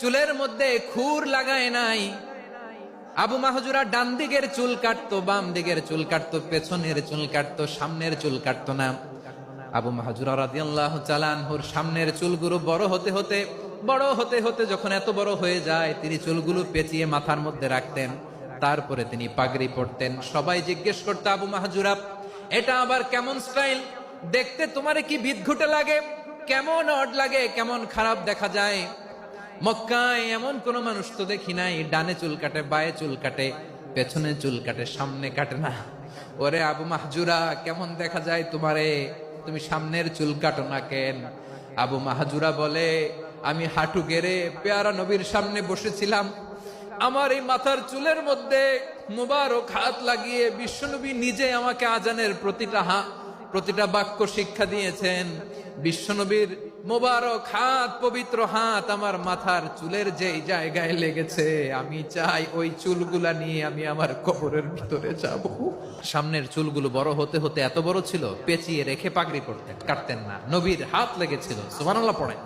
চুলের মধ্যে খুর লাগায় নাই। আবু মাহজুরা ডান দিকের চুল কাটতো, বাম দিকের চুল কাটতো, পেছনের চুল কাটতো, সামনের চুল কাটতো না। আবু মাহজুরা রাদিয়াল্লাহু তাআলা আনহুর সামনের চুলগুলো বড় হতে হতে যখন এত বড় হয়ে যায়, তিনি চুলগুলো পেঁচিয়ে মাথার মধ্যে রাখতেন। তারপরে তিনি পাগড়ি পরতেন। সবাই জিজ্ঞেস করতো, আবু মাহজুরা, এটা আবার কেমন স্টাইল? দেখতে তোমারে কি বিদঘুটে লাগে? কেমন অড লাগে, কেমন খারাপ দেখা যায়। মক্কায় এমন কোন মানুষ তো দেখি নাই, ডানে চুল কাটে, বায়ে চুল কাটে, পেছনে চুল কাটে, সামনে কাটে না। ওরে আবু মাহজুরা, কেমন দেখা যায় তোমারে? তুমি সামনের চুল কাটো না কেন? আবু মাহজুরা বলে, আমি হাঁটু গেড়ে পেয়ারা নবীর সামনে বসেছিলাম। আমার এই মাথার চুলের মধ্যে মুবারক হাত লাগিয়ে বিশ্বনবী নিজে আমাকে আজানের প্রতিটা বাক্য শিক্ষা দিয়েছেন। বিশ্বনবীর মোবারক হাত, পবিত্র হাত আমার মাথার চুলের যেই জায়গায় লেগেছে, আমি চাই ওই চুলগুলা নিয়ে আমি আমার কবরের ভিতরে যাব। সামনের চুলগুলো বড় হতে হতে এত বড় ছিল, পেঁচিয়ে রেখে পাগড়ি পরতেন, কাটতেন না। নবীর হাত লেগেছিল। সুবহানাল্লাহ পড়েন।